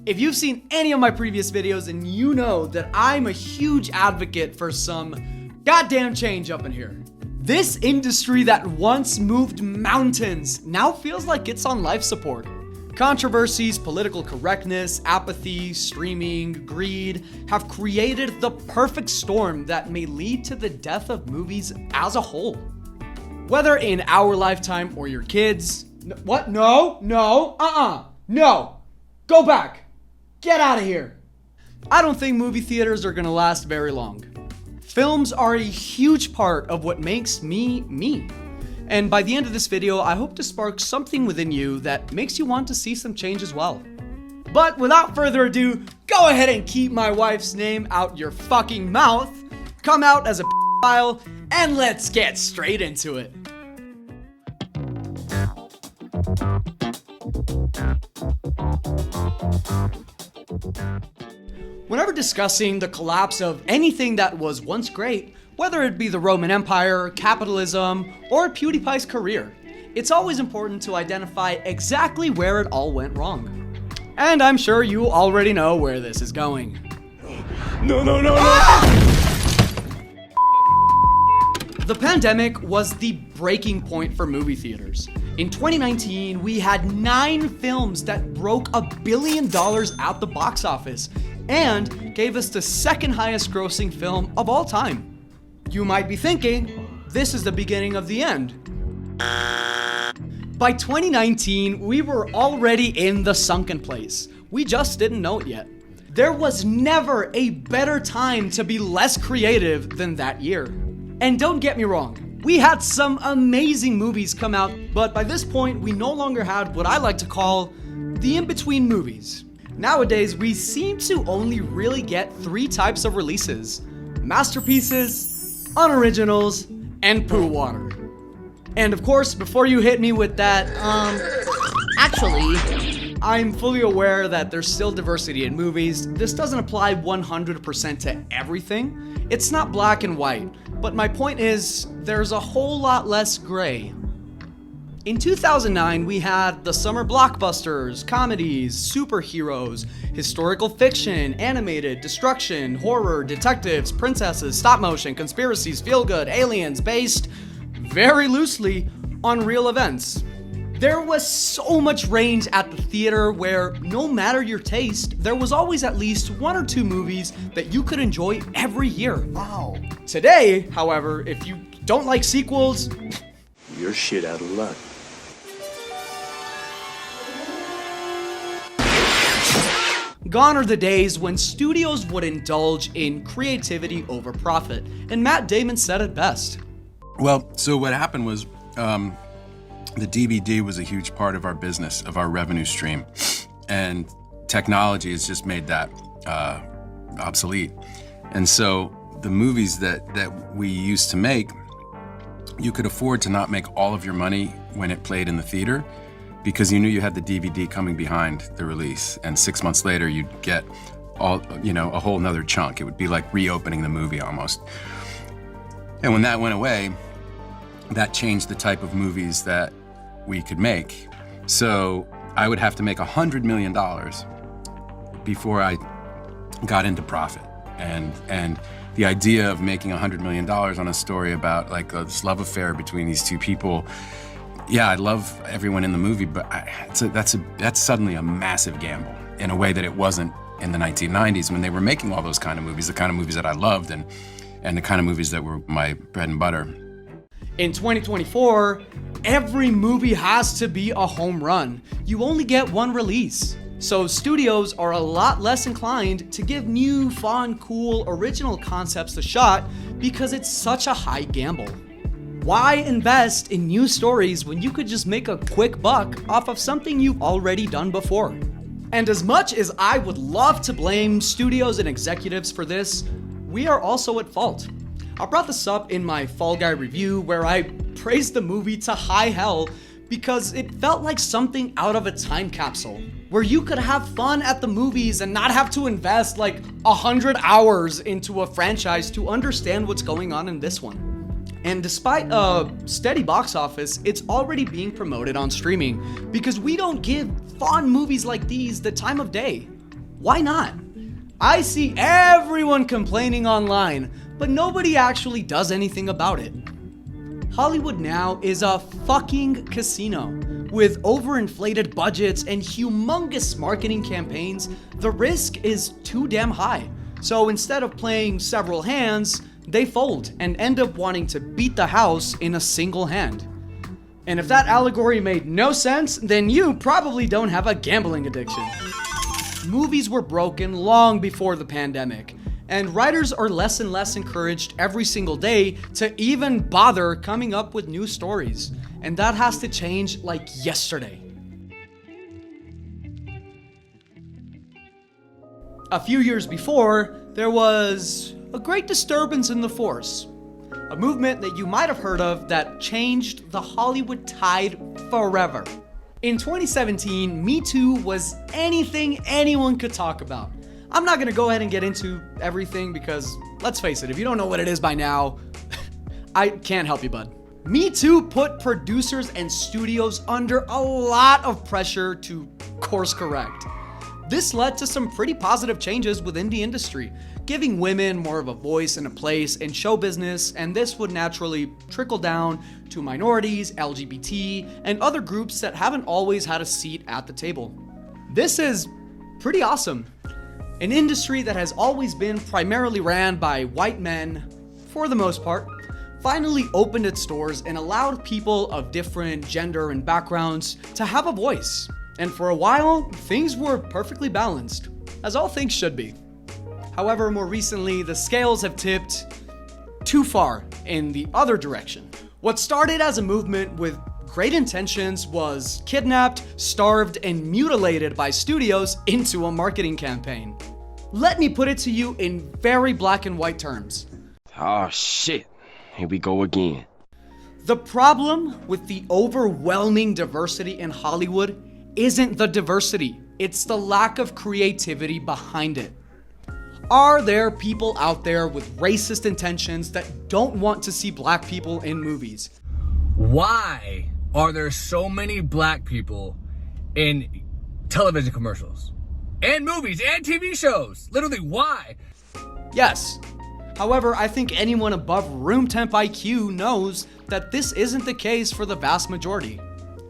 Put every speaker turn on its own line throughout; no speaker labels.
If you've seen any of my previous videos, then you know that I'm a huge advocate for some goddamn change up in here. This industry that once moved mountains now feels like it's on life support. Controversies, political correctness, apathy, streaming, greed have created the perfect storm that may lead to the death of movies as a whole. Whether in our lifetime or your kids. What? No. Go back. Get out of here. I don't think movie theaters are gonna last very long. Films are a huge part of what makes me, me. And by the end of this video, I hope to spark something within you that makes you want to see some change as well. But without further ado, go ahead and keep my wife's name out your fucking mouth, come out as a pedophile, and let's get straight into it. Whenever discussing the collapse of anything that was once great, whether it be the Roman Empire, capitalism, or PewDiePie's career, it's always important to identify exactly where it all went wrong. And I'm sure you already know where this is going.
No.
The pandemic was the breaking point for movie theaters. In 2019, we had 9 films that broke $1 billion at the box office and gave us the second highest grossing film of all time. You might be thinking, this is the beginning of the end. By 2019, we were already in the sunken place. We just didn't know it yet. There was never a better time to be less creative than that year. And don't get me wrong, we had some amazing movies come out, but by this point, we no longer had what I like to call the in-between movies. Nowadays, we seem to only really get 3 types of releases: masterpieces, unoriginals, and poo water. And of course, before you hit me with that, actually, I'm fully aware that there's still diversity in movies. This doesn't apply 100% to everything. It's not black and white, but my point is, there's a whole lot less gray. In 2009, we had the summer blockbusters, comedies, superheroes, historical fiction, animated, destruction, horror, detectives, princesses, stop motion, conspiracies, feel good, aliens, based very loosely on real events. There was so much range at the theater where, no matter your taste, there was always at least 1 or 2 movies that you could enjoy every year.
Wow.
Today, however, if you don't like sequels,
You're shit out of luck.
gone are the days when studios would indulge in creativity over profit, and Matt Damon said it best.
Well, so what happened was the DVD was a huge part of our business, of our revenue stream, and technology has just made that obsolete. And so the movies that we used to make, you could afford to not make all of your money when it played in the theater, because you knew you had the DVD coming behind the release, and 6 months later you'd get a whole nother chunk. It would be like reopening the movie almost. And when that went away, that changed the type of movies that we could make. So I would have to make $100 million before I got into profit. And the idea of making $100 million on a story about like this love affair between these 2 people, yeah, I love everyone in the movie, but that's suddenly a massive gamble in a way that it wasn't in the 1990s when they were making all those kind of movies, the kind of movies that I loved and the kind of movies that were my bread and butter.
In 2024, every movie has to be a home run. You only get 1 release. So studios are a lot less inclined to give new, fun, cool, original concepts a shot because it's such a high gamble. Why invest in new stories when you could just make a quick buck off of something you've already done before? And as much as I would love to blame studios and executives for this, we are also at fault. I brought this up in my Fall Guy review where I praised the movie to high hell because it felt like something out of a time capsule, where you could have fun at the movies and not have to invest like 100 hours into a franchise to understand what's going on in this one. And despite a steady box office, it's already being promoted on streaming because we don't give fun movies like these the time of day. Why not? I see everyone complaining online, but nobody actually does anything about it. Hollywood now is a fucking casino. With overinflated budgets and humongous marketing campaigns, the risk is too damn high. So instead of playing several hands, they fold and end up wanting to beat the house in a single hand. And if that allegory made no sense, then you probably don't have a gambling addiction. Movies were broken long before the pandemic, and writers are less and less encouraged every single day to even bother coming up with new stories. And that has to change like yesterday. A few years before, there was a great disturbance in the force. A movement that you might have heard of that changed the Hollywood tide forever. In 2017, Me Too was anything anyone could talk about. I'm not gonna go ahead and get into everything because, let's face it, if you don't know what it is by now, I can't help you, bud. Me Too put producers and studios under a lot of pressure to course correct. This led to some pretty positive changes within the industry, giving women more of a voice and a place in show business, and this would naturally trickle down to minorities, LGBT, and other groups that haven't always had a seat at the table. This is pretty awesome. An industry that has always been primarily ran by white men, for the most part, finally opened its doors and allowed people of different gender and backgrounds to have a voice. And for a while, things were perfectly balanced, as all things should be. However, more recently, the scales have tipped too far in the other direction. What started as a movement with great intentions was kidnapped, starved, and mutilated by studios into a marketing campaign. Let me put it to you in very black and white terms.
Oh shit, here we go again.
The problem with the overwhelming diversity in Hollywood isn't the diversity, it's the lack of creativity behind it. Are there people out there with racist intentions that don't want to see black people in movies?
Why are there so many black people in television commercials and movies and TV shows? Literally, why?
Yes. However, I think anyone above room temp IQ knows that this isn't the case for the vast majority.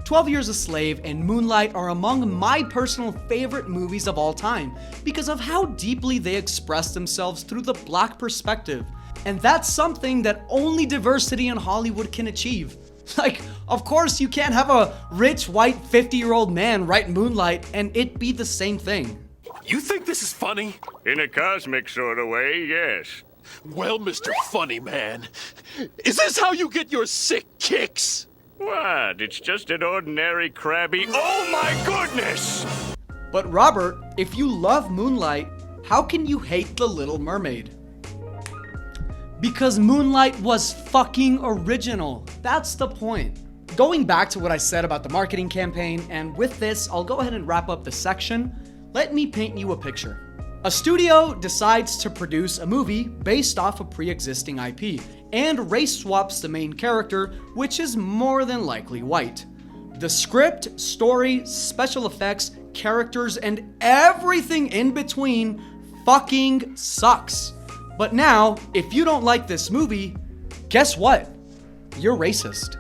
12 Years a Slave and Moonlight are among my personal favorite movies of all time because of how deeply they express themselves through the black perspective. And that's something that only diversity in Hollywood can achieve. Like, of course you can't have a rich white 50-year-old man write Moonlight and it be the same thing.
You think this is funny?
In a cosmic sort of way, yes.
Well, Mr. Funny Man, is this how you get your sick kicks?
What? It's just an ordinary crabby. Oh my goodness!
But Robert, if you love Moonlight, how can you hate The Little Mermaid? Because Moonlight was fucking original. That's the point. Going back to what I said about the marketing campaign, and with this, I'll go ahead and wrap up the section. Let me paint you a picture. A studio decides to produce a movie based off a pre-existing IP, and race swaps the main character, which is more than likely white. The script, story, special effects, characters, and everything in between fucking sucks. But now, if you don't like this movie, guess what? You're racist.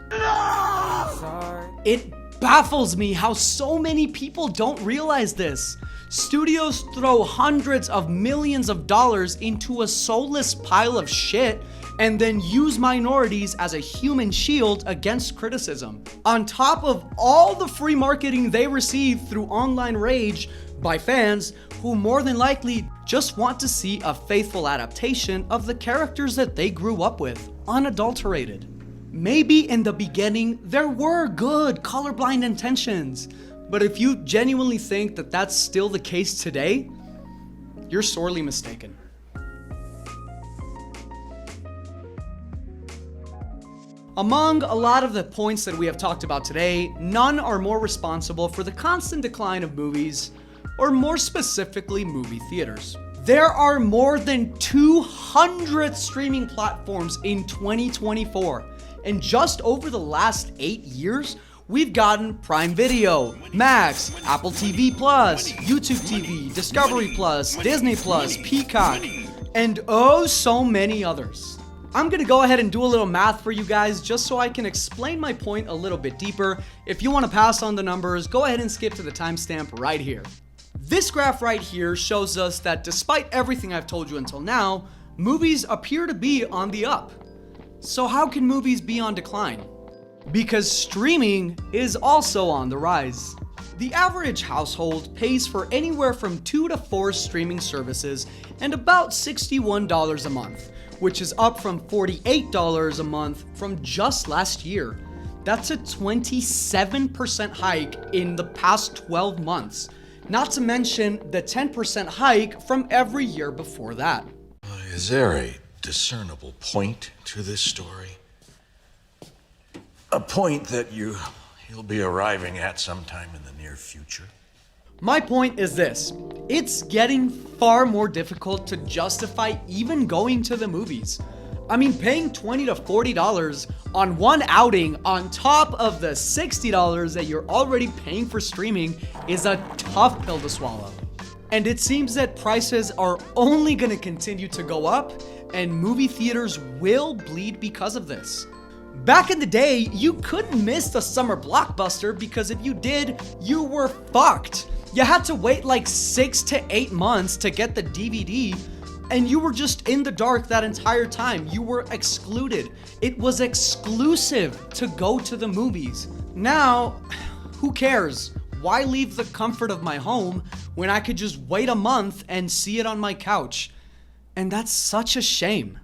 It baffles me how so many people don't realize this. Studios throw hundreds of millions of dollars into a soulless pile of shit and then use minorities as a human shield against criticism. On top of all the free marketing they receive through online rage by fans who more than likely just want to see a faithful adaptation of the characters that they grew up with, unadulterated. Maybe in the beginning there were good colorblind intentions, but if you genuinely think that that's still the case today, you're sorely mistaken. Among a lot of the points that we have talked about today, none are more responsible for the constant decline of movies, or more specifically, movie theaters. There are more than 200 streaming platforms in 2024, and just over the last 8 years, we've gotten Prime Video, Max, Apple TV Plus, YouTube TV, Discovery Plus, Disney Plus, Peacock, and oh so many others. I'm gonna go ahead and do a little math for you guys just so I can explain my point a little bit deeper. If you want to pass on the numbers, go ahead and skip to the timestamp right here. This graph right here shows us that despite everything I've told you until now, movies appear to be on the up. So how can movies be on decline? Because streaming is also on the rise. The average household pays for anywhere from 2 to 4 streaming services and about $61 a month, which is up from $48 a month from just last year. That's a 27% hike in the past 12 months, not to mention the 10% hike from every year before that.
Is there a discernible point to this story? A point that you'll be arriving at sometime in the near future?
My point is this: it's getting far more difficult to justify even going to the movies. I mean, paying $20 to $40 on one outing on top of the $60 that you're already paying for streaming is a tough pill to swallow. And it seems that prices are only gonna continue to go up, and movie theaters will bleed because of this. Back in the day, you couldn't miss the summer blockbuster because if you did, you were fucked. You had to wait like 6 to 8 months to get the DVD, and you were just in the dark that entire time. You were excluded. It was exclusive to go to the movies. Now, who cares? Why leave the comfort of my home when I could just wait a month and see it on my couch? And that's such a shame.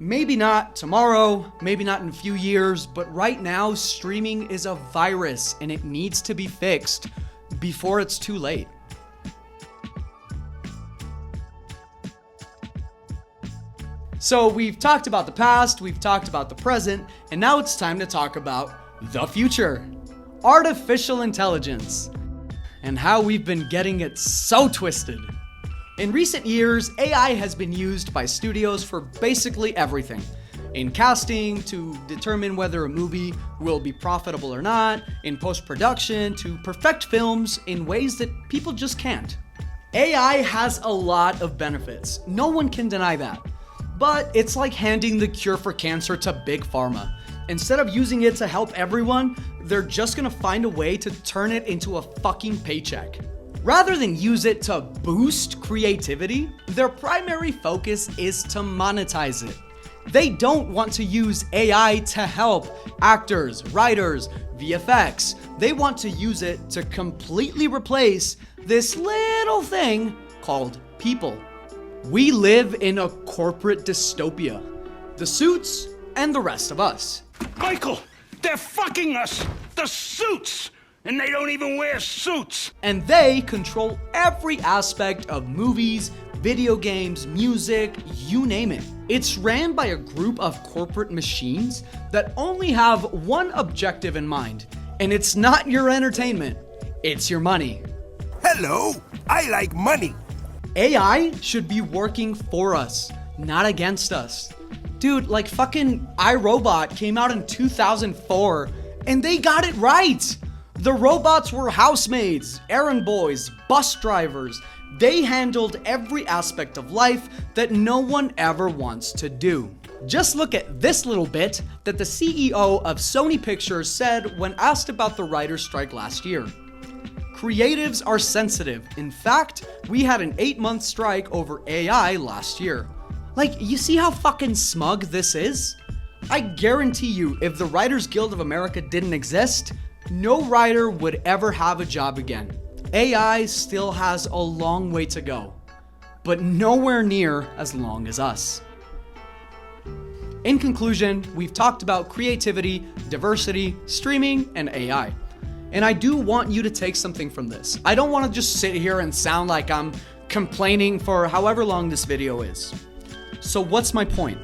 Maybe not tomorrow, maybe not in a few years, but right now, streaming is a virus and it needs to be fixed before it's too late. So we've talked about the past, we've talked about the present, and now it's time to talk about the future. Artificial intelligence, and how we've been getting it so twisted. In recent years, AI has been used by studios for basically everything. In casting, to determine whether a movie will be profitable or not, in post-production, to perfect films in ways that people just can't. AI has a lot of benefits, no one can deny that. But it's like handing the cure for cancer to Big Pharma. Instead of using it to help everyone, they're just gonna find a way to turn it into a fucking paycheck. Rather than use it to boost creativity, their primary focus is to monetize it. They don't want to use AI to help actors, writers, VFX. They want to use it to completely replace this little thing called people. We live in a corporate dystopia. The Suits and the rest of us.
Michael, they're fucking us! The Suits! And they don't even wear suits!
And they control every aspect of movies, video games, music, you name it. It's ran by a group of corporate machines that only have one objective in mind, and it's not your entertainment, it's your money.
Hello, I like money.
AI should be working for us, not against us. Dude, like fucking iRobot came out in 2004, and they got it right. The robots were housemaids, errand boys, bus drivers. They handled every aspect of life that no one ever wants to do. Just look at this little bit that the CEO of Sony Pictures said when asked about the writer's strike last year. Creatives are sensitive. In fact, we had an 8-month strike over AI last year. Like, you see how fucking smug this is? I guarantee you, if the Writers Guild of America didn't exist, no writer would ever have a job again. AI still has a long way to go, but nowhere near as long as us. In conclusion, we've talked about creativity, diversity, streaming, and AI. And I do want you to take something from this. I don't want to just sit here and sound like I'm complaining for however long this video is. So what's my point?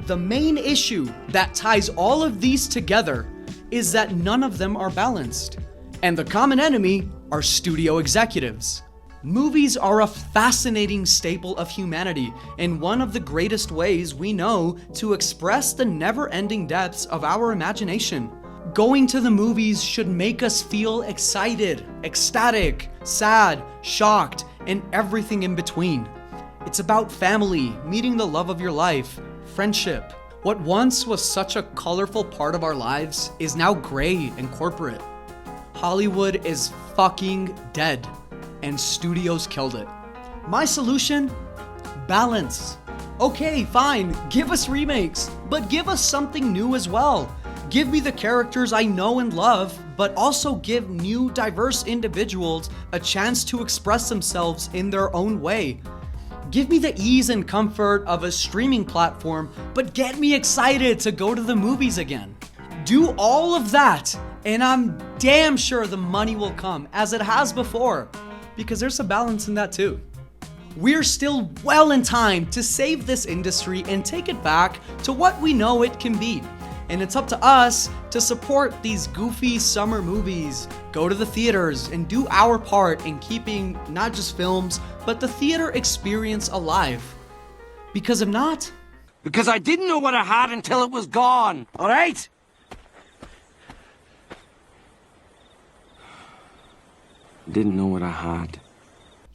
The main issue that ties all of these together is that none of them are balanced. And the common enemy are studio executives. Movies are a fascinating staple of humanity and one of the greatest ways we know to express the never-ending depths of our imagination. Going to the movies should make us feel excited, ecstatic, sad, shocked, and everything in between. It's about family, meeting the love of your life, friendship. What once was such a colorful part of our lives is now gray and corporate. Hollywood is fucking dead, and studios killed it. My solution? Balance. Okay, fine, give us remakes, but give us something new as well. Give me the characters I know and love, but also give new, diverse individuals a chance to express themselves in their own way. Give me the ease and comfort of a streaming platform, but get me excited to go to the movies again. Do all of that, and I'm damn sure the money will come, as it has before, because there's a balance in that too. We're still well in time to save this industry and take it back to what we know it can be. And it's up to us to support these goofy summer movies, go to the theaters, and do our part in keeping not just films, but the theater experience alive. Because if not...
Because I didn't know what I had until it was gone, all right?
Didn't know what I had.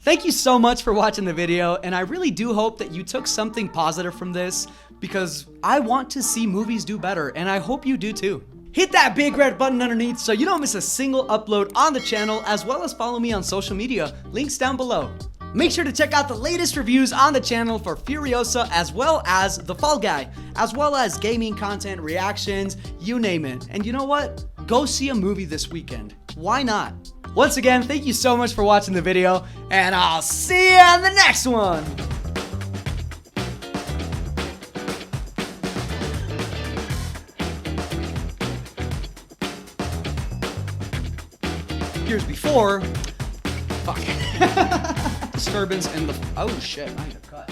Thank you so much for watching the video, and I really do hope that you took something positive from this, because I want to see movies do better, and I hope you do too. Hit that big red button underneath so you don't miss a single upload on the channel, as well as follow me on social media, links down below. Make sure to check out the latest reviews on the channel for Furiosa, as well as The Fall Guy, as well as gaming content, reactions, you name it. And you know what? Go see a movie this weekend. Why not? Once again, thank you so much for watching the video, and I'll see you on the next one! Here's before. Fuck. Disturbance in the. Oh shit, I need to cut.